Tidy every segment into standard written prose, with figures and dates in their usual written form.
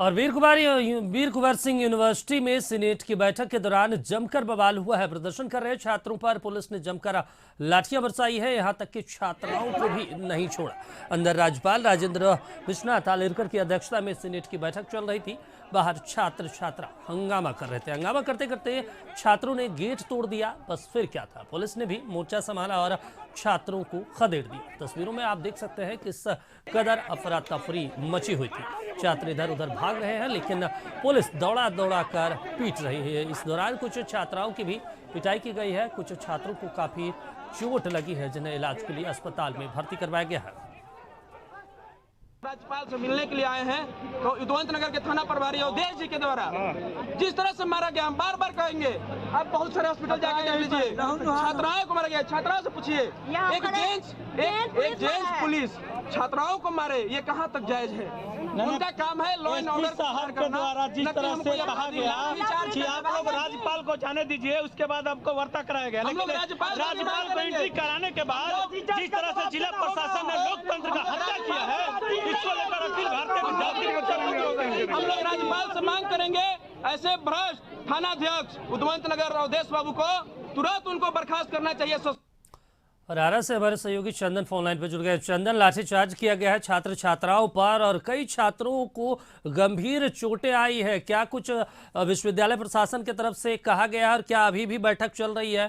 और वीर कुंवर सिंह यूनिवर्सिटी में सीनेट की बैठक के दौरान जमकर बवाल हुआ है। प्रदर्शन कर रहे छात्रों पर पुलिस ने जमकर लाठियां बरसाई है, यहां तक कि छात्राओं को भी नहीं छोड़ा। अंदर राज्यपाल राजेंद्र विश्वनाथ आलेरकर की अध्यक्षता में सीनेट की बैठक चल रही थी। बाहर छात्र छात्रा हंगामा कर रहे थे। हंगामा करते करते छात्रों ने गेट तोड़ दिया। बस फिर क्या था, पुलिस ने भी मोर्चा संभाला और छात्रों को खदेड़ दिया। तस्वीरों में आप देख सकते हैं किस कदर अफरा तफरी मची हुई थी। छात्र इधर उधर भाग रहे हैं, लेकिन पुलिस दौड़ा दौड़ा कर पीट रही है। इस दौरान कुछ छात्राओं की भी पिटाई की गई है। कुछ छात्रों को काफी चोट लगी है, जिन्हें इलाज के लिए अस्पताल में भर्ती करवाया गया है। राज्यपाल से मिलने के लिए आए हैं तो उद्वंत नगर के थाना प्रभारी अवधेश जी के द्वारा जिस तरह से मारा गया, हम बार बार कहेंगे। आप बहुत सारे हॉस्पिटल जाके देख लीजिए, छात्राओं को मारा गया। छात्राओं से पूछिए, एक जेंट्स पुलिस छात्राओं को मारे, ये कहाँ तक जायज है? उनका काम है लॉ एंड ऑर्डर साहब के द्वारा जिस तरह से कहा गया कि आप लोग राज्यपाल को जाने दीजिए, उसके बाद आपको वार्ता कराया गया, लेकिन राज्यपाल को एंट्री कराने के बाद जिस तरह से जिला प्रशासन ने लोकतंत्र का हत्या किया है, इसको लेकर अखिल भारतीय विद्यार्थी मोर्चा हम लोग राज्यपाल से मांग करेंगे, ऐसे भ्रष्ट थानाध्यक्ष उद्वंत नगर अवधेश बाबू को तुरंत उनको बर्खास्त करना चाहिए। और आरा से हमारे सहयोगी चंदन फोन लाइन पर जुड़ गए। चंदन, लाठीचार्ज किया गया है छात्र छात्राओं पर और कई छात्रों को गंभीर चोटें आई है। क्या कुछ विश्वविद्यालय प्रशासन की तरफ से कहा गया है और क्या अभी भी बैठक चल रही है?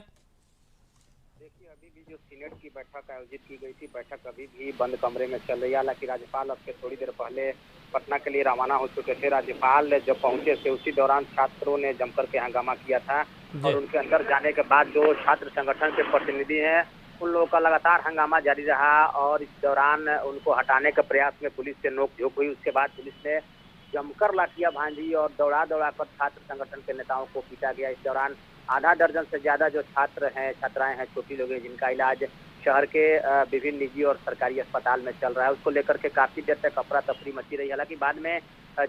देखिए, अभी भी जो सीनेट की बैठक आयोजित की गई थी, बैठक अभी भी बंद कमरे में चल रही है। हालांकि राज्यपाल अब से थोड़ी देर पहले पटना के लिए रवाना हो चुके थे। राज्यपाल जब पहुंचे थे उसी दौरान छात्रों ने जमकर के हंगामा किया था और उनके अंदर जाने के बाद जो छात्र संगठन के प्रतिनिधि हैं उन लोगों का लगातार हंगामा जारी रहा और इस दौरान उनको हटाने के प्रयास में पुलिस से नोकझोंक हुई। उसके बाद पुलिस ने जमकर लाठियां भांजी और दौड़ा दौड़ा कर छात्र संगठन के नेताओं को पीटा गया। इस दौरान आधा दर्जन से ज्यादा जो छात्र हैं, छात्राएं हैं, छोटी लोग हैं, जिनका इलाज शहर के विभिन्न निजी और सरकारी अस्पताल में चल रहा है, उसको लेकर के काफी देर तक अफरा तफरी मची रही। हालांकि बाद में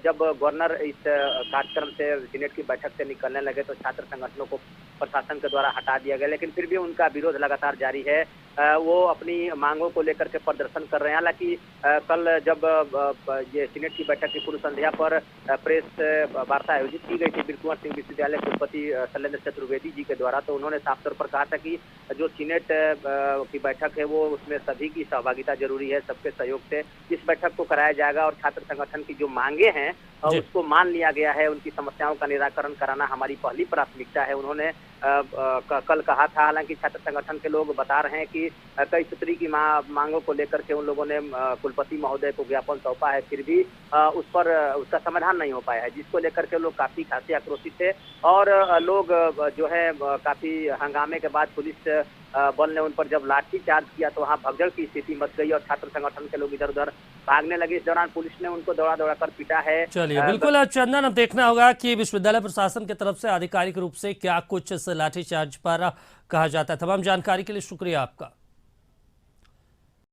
जब गवर्नर इस कार्यक्रम से सीनेट की बैठक से निकलने लगे तो छात्र संगठनों को प्रशासन के द्वारा हटा दिया गया, लेकिन फिर भी उनका विरोध लगातार जारी है। वो अपनी मांगों को लेकर के प्रदर्शन कर रहे हैं। हालांकि कल जब ये सीनेट की बैठक की पूर्व संध्या पर प्रेस वार्ता आयोजित की गई थी वीर कुंवर सिंह विश्वविद्यालय कुलपति शैलेंद्र चतुर्वेदी जी के द्वारा, तो उन्होंने साफ तौर पर कहा था कि जो सीनेट की बैठक है वो उसमें सभी की सहभागिता जरूरी है, सबके सहयोग से इस बैठक को कराया जाएगा और छात्र संगठन की जो मांगे हैं उसको मान लिया गया है। उनकी समस्याओं का निराकरण कराना हमारी पहली प्राथमिकता है, उन्होंने कल कहा था। हालांकि छात्र संगठन के लोग बता रहे हैं कि कई सूत्री की मांगों को लेकर के उन लोगों ने कुलपति महोदय को ज्ञापन सौंपा है, फिर भी उस पर उसका समाधान नहीं हो पाया है, जिसको लेकर के लोग काफी खासे आक्रोशित थे और लोग जो है काफी हंगामे के बाद पुलिस बल ने उन पर जब लाठी चार्ज किया तो वहाँ भगदड़ की स्थिति मच गई और छात्र संगठन के लोग इधर उधर भागने लगे। इस दौरान पुलिस ने उनको दौड़ा दौड़ा कर पीटा है। चलिए, बिल्कुल चंदन, अब देखना होगा कि विश्वविद्यालय प्रशासन की तरफ से आधिकारिक रूप से क्या कुछ इस लाठीचार्ज पर कहा जाता है। तमाम जानकारी के लिए शुक्रिया आपका।